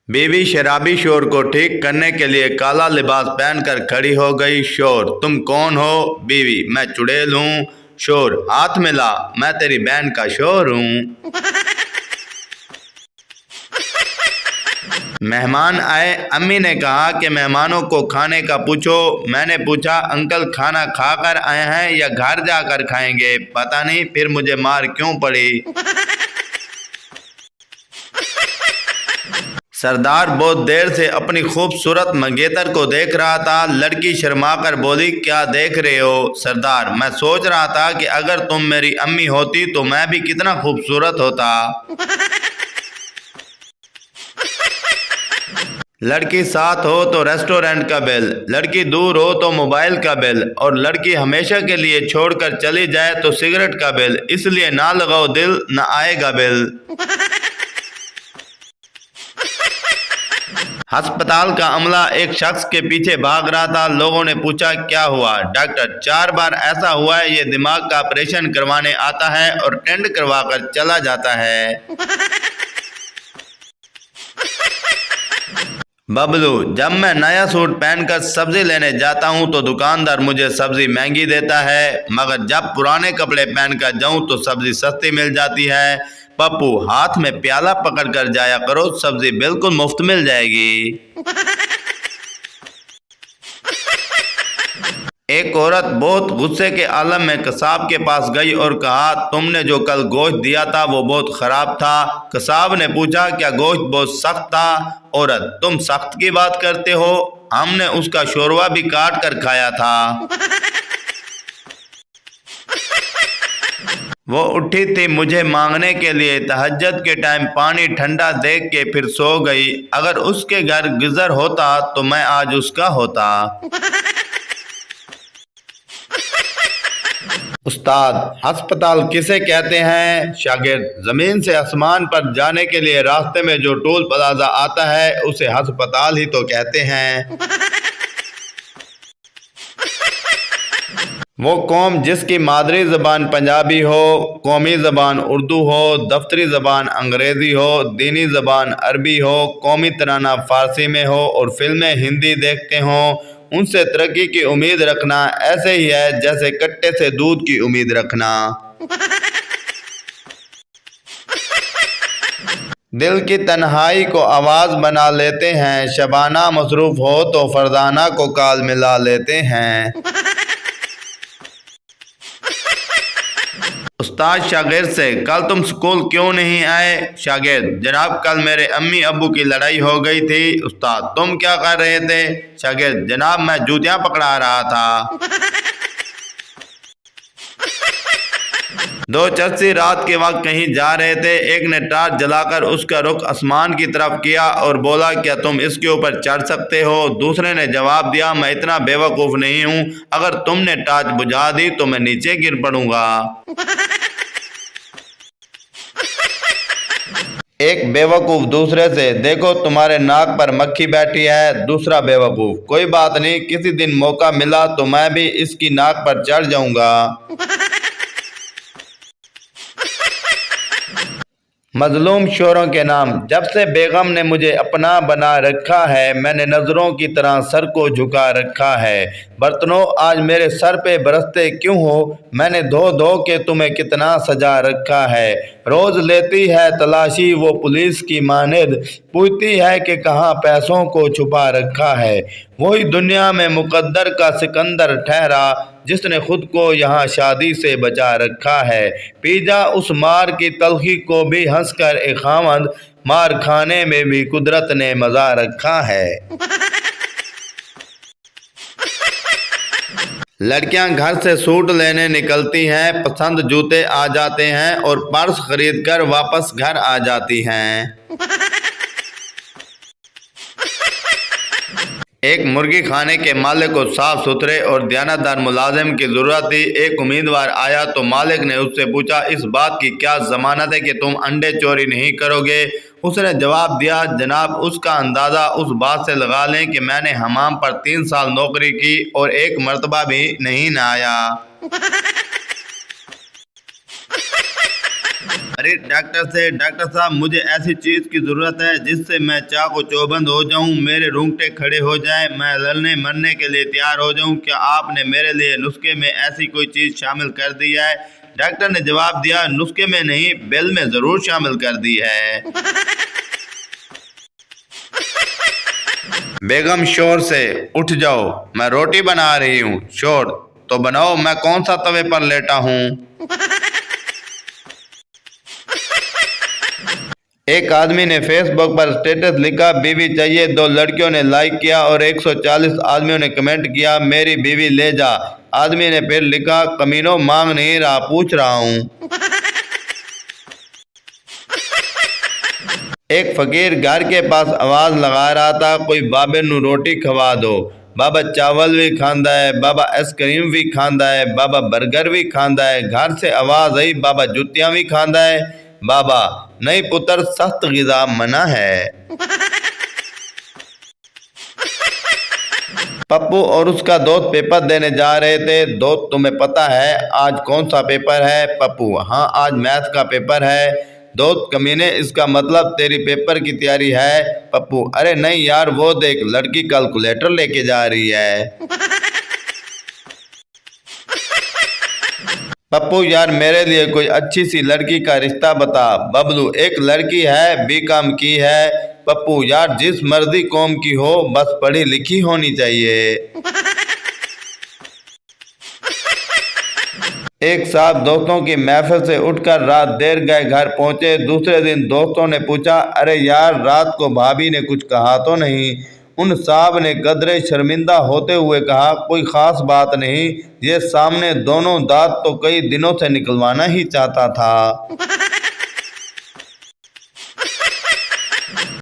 बीवी शराबी शोर को ठीक करने के लिए काला लिबास पहनकर खड़ी हो गई। शोर, तुम कौन हो? बीवी, मैं चुड़ैल हूँ। शोर, हाथ मिला, मैं तेरी बहन का शोर हूँ। मेहमान आए। अम्मी ने कहा कि मेहमानों को खाने का पूछो। मैंने पूछा, अंकल खाना खाकर आए हैं या घर जाकर खाएंगे? पता नहीं फिर मुझे मार क्यों पड़ी। सरदार बहुत देर से अपनी खूबसूरत मंगेतर को देख रहा था। लड़की शर्माकर बोली, क्या देख रहे हो? सरदार, मैं सोच रहा था कि अगर तुम मेरी अम्मी होती तो मैं भी कितना खूबसूरत होता। लड़की साथ हो तो रेस्टोरेंट का बिल, लड़की दूर हो तो मोबाइल का बिल, और लड़की हमेशा के लिए छोड़कर चली जाए तो सिगरेट का बिल। इसलिए ना लगाओ दिल, ना आएगा बिल। अस्पताल का अमला एक शख्स के पीछे भाग रहा था। लोगों ने पूछा, क्या हुआ? डॉक्टर, 4 बार ऐसा हुआ है, ये दिमाग का ऑपरेशन करवाने आता है और टेंड करवाकर चला जाता है। बबलू, जब मैं नया सूट पहनकर सब्जी लेने जाता हूँ तो दुकानदार मुझे सब्जी महंगी देता है, मगर जब पुराने कपड़े पहनकर जाऊँ तो सब्जी सस्ती मिल जाती है। पप्पू, हाथ में प्याला पकड़कर जाया करो, सब्जी बिल्कुल मुफ्त मिल जाएगी। एक औरत बहुत गुस्से के आलम में कसाब के पास गई और कहा, तुमने जो कल गोश्त दिया था वो बहुत खराब था। कसाब ने पूछा, क्या गोश्त बहुत सख्त था? औरत, तुम सख्त की बात करते हो, हमने उसका शोरवा भी काट कर खाया था। वो उठी थी मुझे मांगने के लिए, तहज्जुद के टाइम पानी ठंडा देख के फिर सो गई। अगर उसके घर गीजर होता तो मैं आज उसका होता। उस्ताद, अस्पताल किसे कहते हैं? शागिर्द, जमीन से आसमान पर जाने के लिए रास्ते में जो टोल प्लाजा आता है उसे अस्पताल ही तो कहते हैं। वो कौम जिसकी मादरी ज़बान पंजाबी हो, कौमी ज़बान उर्दू हो, दफ्तरी ज़बान अंग्रेज़ी हो, दीनी ज़बान अरबी हो, कौमी तराना फ़ारसी में हो और फिल्में हिंदी देखते हों, उनसे तरक्की की उम्मीद रखना ऐसे ही है जैसे कट्टे से दूध की उम्मीद रखना। दिल की तन्हाई को आवाज़ बना लेते हैं, शबाना मसरूफ़ हो तो फरजाना को काल मिला लेते हैं। उस्ताद शागिर्द से, कल तुम स्कूल क्यों नहीं आए? शागिर्द, जनाब कल मेरे अम्मी अब्बू की लड़ाई हो गई थी। उस्ताद, तुम क्या कर रहे थे? शागिर्द, जनाब मैं जूतियां पकड़ा रहा था। दो चर्सी रात के वक्त कहीं जा रहे थे। एक ने टार्च जलाकर उसका रुख आसमान की तरफ किया और बोला, क्या तुम इसके ऊपर चढ़ सकते हो? दूसरे ने जवाब दिया, मैं इतना बेवकूफ़ नहीं हूँ, अगर तुमने टार्च बुझा दी तो मैं नीचे गिर पड़ूंगा। एक बेवकूफ़ दूसरे से, देखो तुम्हारे नाक पर मक्खी बैठी है। दूसरा बेवकूफ़, कोई बात नहीं, किसी दिन मौका मिला तो मैं भी इसकी नाक पर चढ़ जाऊंगा। मजलूम शोरों के नाम, जब से बेगम ने मुझे अपना बना रखा है, मैंने नज़रों की तरह सर को झुका रखा है। बर्तनों, आज मेरे सर पे बरसते क्यों हो? मैंने धो धो के तुम्हें कितना सजा रखा है। रोज़ लेती है तलाशी वो पुलिस की मानद, पूछती है कि कहाँ पैसों को छुपा रखा है। वही दुनिया में मुकद्दर का सिकंदर ठहरा जिसने खुद को यहाँ शादी से बचा रखा है। पी जा उस मार की तलखी को भी हंसकर एक खामद, मार खाने में भी कुदरत ने मजा रखा है। लड़कियां घर से सूट लेने निकलती हैं, पसंद जूते आ जाते हैं और पर्स खरीदकर वापस घर आ जाती हैं। एक मुर्गी खाने के मालिक को साफ सुथरे और दयानतदार मुलाजिम की ज़रूरत थी। एक उम्मीदवार आया तो मालिक ने उससे पूछा, इस बात की क्या ज़मानत है कि तुम अंडे चोरी नहीं करोगे? उसने जवाब दिया, जनाब उसका अंदाज़ा उस बात से लगा लें कि मैंने हमाम पर 3 साल नौकरी की और एक मर्तबा भी नहीं नहाया। अरे डॉक्टर साहब मुझे ऐसी चीज़ की ज़रूरत है जिससे मैं चाको चौबंद हो जाऊं, मेरे रोंगटे खड़े हो जाएं, मैं लड़ने मरने के लिए तैयार हो जाऊं। क्या आपने मेरे लिए नुस्खे में ऐसी कोई चीज़ शामिल कर दी है? डॉक्टर ने जवाब दिया, नुस्खे में नहीं, बिल में ज़रूर शामिल कर दी है। बेगम शोर से, उठ जाओ, मैं रोटी बना रही हूँ। शोर, तो बनाओ, मैं कौन सा तवे पर लेटा हूँ। एक आदमी ने फेसबुक पर स्टेटस लिखा, बीवी चाहिए। 2 लड़कियों ने लाइक किया और 140 आदमियों ने कमेंट किया, मेरी बीवी ले जा। आदमी ने फिर लिखा, कमीनों मांग नहीं रहा, पूछ रहा हूँ। एक फकीर घर के पास आवाज लगा रहा था, कोई बाबे नू रोटी खवा दो। बाबा चावल भी खांदा है, बाबा आइसक्रीम भी खांदा है, बाबा बर्गर भी खांदा है। घर से आवाज आई, बाबा जुतियां भी खांदा है। बाबा, नहीं पुत्र, सख्त गिजा मना है। पप्पू और उसका दोस्त पेपर देने जा रहे थे। दोस्त, तुम्हें पता है आज कौन सा पेपर है? पप्पू, हाँ आज मैथ का पेपर है। दोस्त, कमीने, इसका मतलब तेरी पेपर की तैयारी है? पप्पू, अरे नहीं यार, वो देख लड़की कैलकुलेटर लेके जा रही है। पप्पू, यार मेरे लिए कोई अच्छी सी लड़की का रिश्ता बता। बबलू, एक लड़की है, बीकॉम की है। पप्पू, यार जिस मर्जी कौम की हो, बस पढ़ी लिखी होनी चाहिए। एक साथ दोस्तों की महफिल से उठकर रात देर गए घर पहुंचे। दूसरे दिन दोस्तों ने पूछा, अरे यार रात को भाभी ने कुछ कहा तो नहीं? उन साहब ने कदरे शर्मिंदा होते हुए कहा, कोई खास बात नहीं, ये सामने दोनों दांत तो कई दिनों से निकलवाना ही चाहता था।